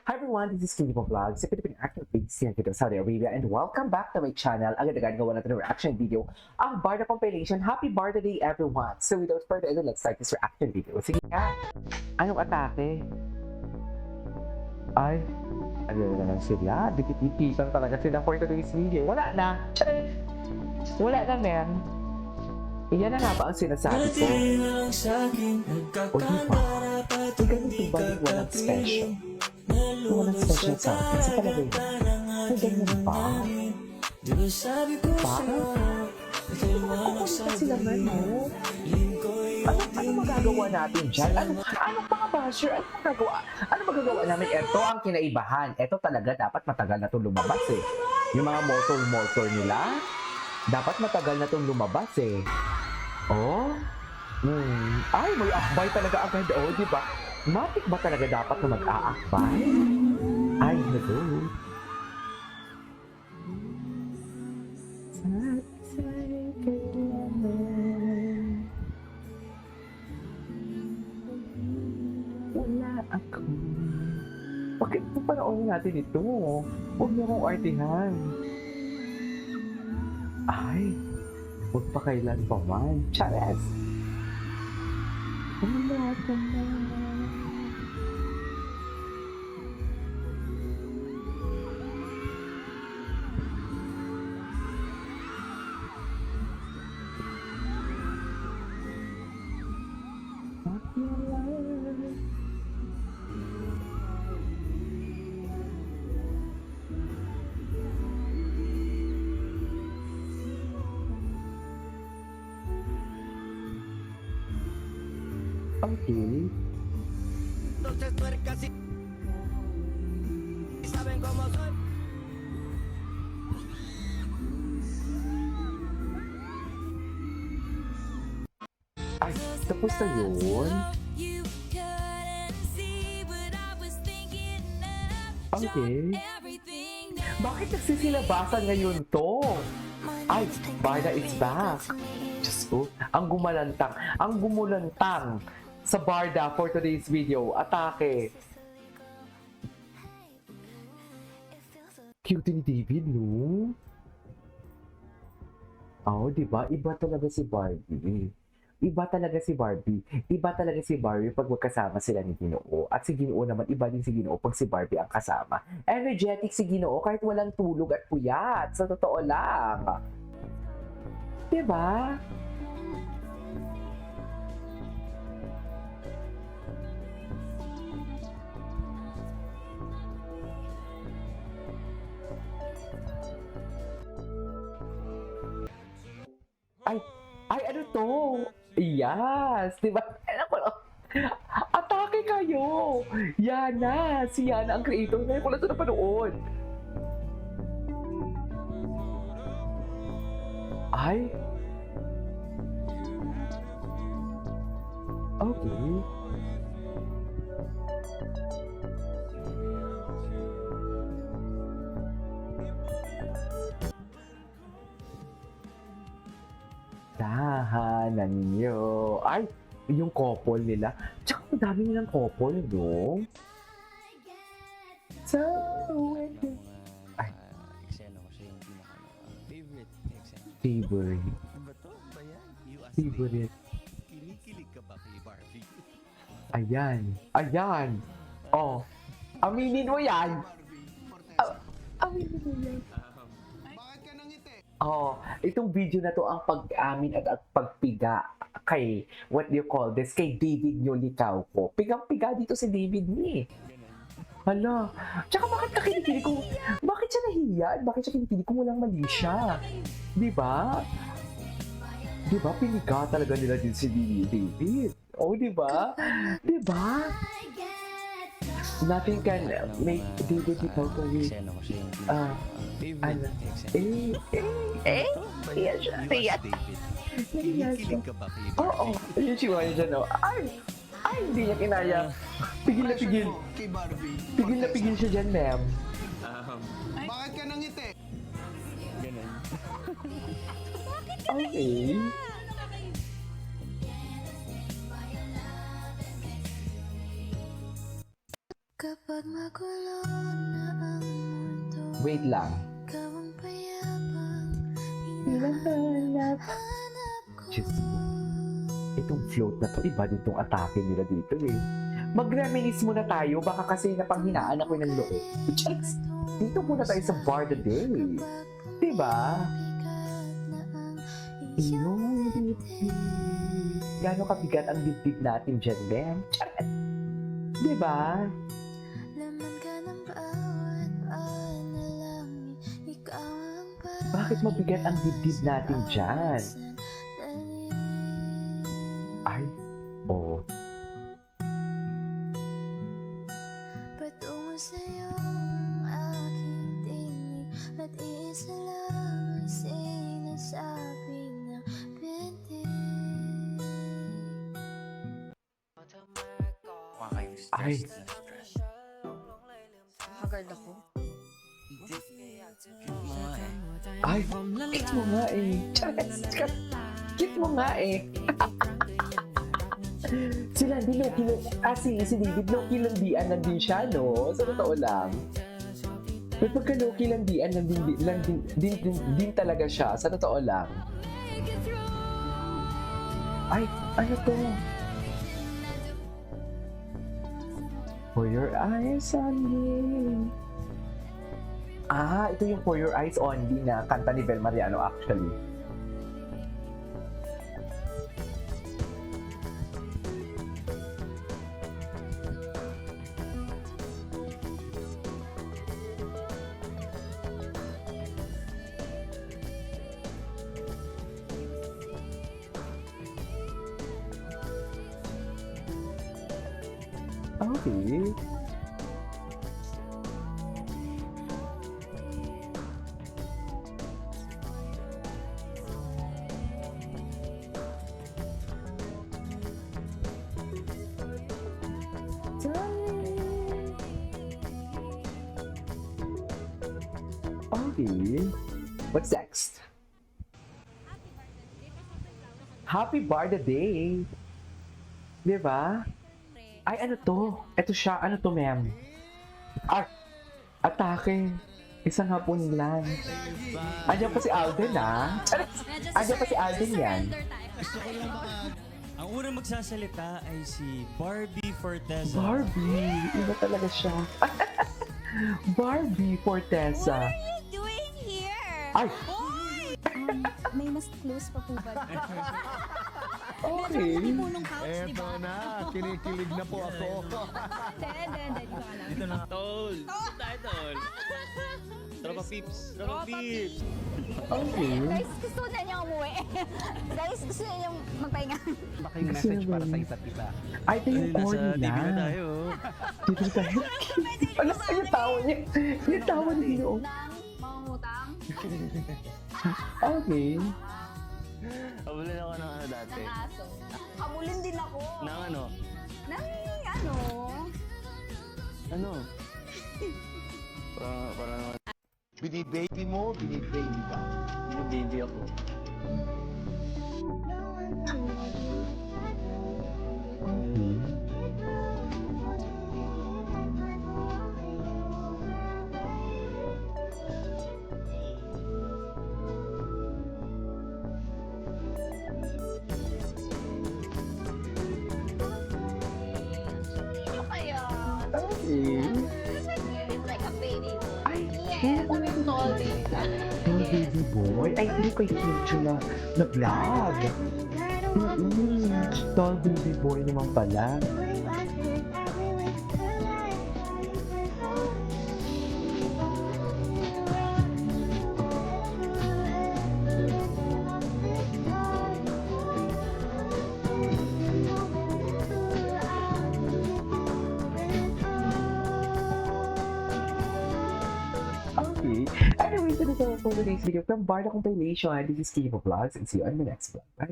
Hi everyone, this is Kinipo Vlog, sa Philippine actor base yan dito sa Saudi Arabia, and welcome back to my channel. Agad-agad gawa natin ng reaction video, ang Barda compilation. Happy Barda Day everyone! So without further ado, let's start this reaction video. Sige nga, anong atake? Ay, ano na lang sila? Dikit-dikitan talaga sila for today's video. Wala na! Wala na, men. Iyan na nga ba ang sinasabi ko? O di ba? May ganito ba yung walang special? Walang special sa akin sa palagay mo. May ganyan ba? Parang kukunta sila man, no? Ano magagawa natin dyan? Ano mga basher? Ano magagawa namin? Ito ang kinaibahan. Ito talaga dapat matagal na itong lumabas eh. Yung mga motor nila, dapat matagal na itong lumabas eh. Oh? Ay, may akbay talaga agad. Oh, di ba? Matik ba talaga dapat na mag-aakbay? Ay, hello. Wala ako. Bakit po panoorin natin ito? Huwag niyo akong artihan. Ay, huwag pa kailan pa man. Chares! Wala ka na. Okay. Entonces tuercas y saben cómo soy. Ay, tapos na yun? Okay. Bakit nagsisilabasan ngayon to? Ay, Barda is back. Diyos ko, ang gumulantang sa Barda for today's video. Atake. Cute ni David, no? Oh, di ba? Iba talaga si Barbie. Iba talaga si Barbie. Iba talaga si Barbie pag magkasama sila ni Ginoo. At si Ginoo naman, iba din si Ginoo pag si Barbie ang kasama. Energetic si Ginoo kahit walang tulog at puyat. Sa totoo lang. Diba? Ay, ano to? Yes, di ba? Atake kayo! Yana! Si Yana ang creator. Ngayon ko lang ito napanood. Ay! Okay. Tahanan niyo. Ay! Yung couple nila. Tsaka ang dami nilang couple, no? So, ay, Eksena ko siya yung favorite eksena. favorite. Ba to? Ba yan? You ask Favorite. Kinikilig ka ba kay Barbie? Ayan. Ayan. Oh. Aminin mo yan. Aminin mo yan. Bakit ka nangiti? Oh, itong video na to ang pag-amin at ang pagpiga kay, what do you call this, kay David Nolikaw ko. Pigang-piga dito si David ni. Hala. Tsaka bakit ka kinikilig kung, bakit siya nahiya? Bakit siya kinikilig kung walang mali siya? Di ba? Di ba? Piniga talaga nila din si David. Oh, di ba? Di ba? Nothing can make David without a way. Eksena ko siya yung Ano? favorite eksena. Iya siya. Iya. David. Iya siya. Kinikilig ka ba kay Oo. Barbie? Yun siya dyan, no? Ay, hindi niya kinaya. Pigil na pigil. Kay Barbie. Pigil na pigil siya dyan, ma'am. Bakit ka nangiti? Ganun. Okay. Kapag magulo na ang mundo, Wait lang. ikaw ang payapang Hinahanap. hinahanap ko. Diyos ko. Itong float na to, iba din tong atake nila dito eh. Mag-reminisce muna tayo, baka kasi napanghinaan ako ng loob. Checks! Dito muna tayo sa Bar the Day. Diba? Iyong dibdib. Gano'ng kabigat ang dibdib natin dyan, Ben? Charet! Diba? Laman ka ng bawat panalangin, ikaw ang Bakit mabigat ang dibdib natin dyan? Ay, oo. Patungo sa'yo ang aking tinig, at isa lang ang sinasabi ng bintig. Mukha kayo Ay. stressed na stress. Haggard ako. Mga eh. Ay, kit mo nga eh. Charet! Kit mo nga eh. Sila, si David, Loki landian na din siya, no? Sa totoo lang. May pagka Loki landian na din talaga siya, sa totoo lang. Ay, ano to? For your eyes on me. Ah, ito yung For Your Eyes Only na kanta ni Bel Mariano actually. Okay. Okay. What's next? Happy Bar the Day! Diba? Ay, ano to? Ito siya. Ano to, ma'am? Ah, atake. Isang hapon lang. Andiyan pa si Alden, ah. Andiyan pa si Alden yan. Ang unang magsasalita ay si Barbie Forteza. Barbie. Iba talaga siya. Barbie Forteza. Doing here? Ay, May mas close pa po ba? okay. Punong couch, di Eto ba? na, kinikilig na po ako. Hindi ko alam. Dito na. Tol! Tayo, tol! Tropa Pips! Tropa Pips! Okay. Guys, gusto na niya umuwi. Guys, gusto na niya magpahinga. Baka yung message para sa isa't isa. Ay, ito yung Nasa corny TV na na. tayo. Dito tayo. Alam ko yung tawa niya. Yung tawa niya. oh. Nang mangungutang Okay. Abulin ako ng ano dati. ng aso. Habulin din ako. Nang ano? Nang ano? Ano? Parang Binibaby mo, binibaby ka. baby ako. Ano kaya? Okay. It's like a baby. Ay, Yes, I'm a tall baby. yung baby boy. Ay, hindi ko yung siya na nag-vlog. Tall baby boy naman pala. Okay. Anyway, so that's all for today's video from Barda Compilation. This is Steve Vlogs and see you on the next vlog. Bye.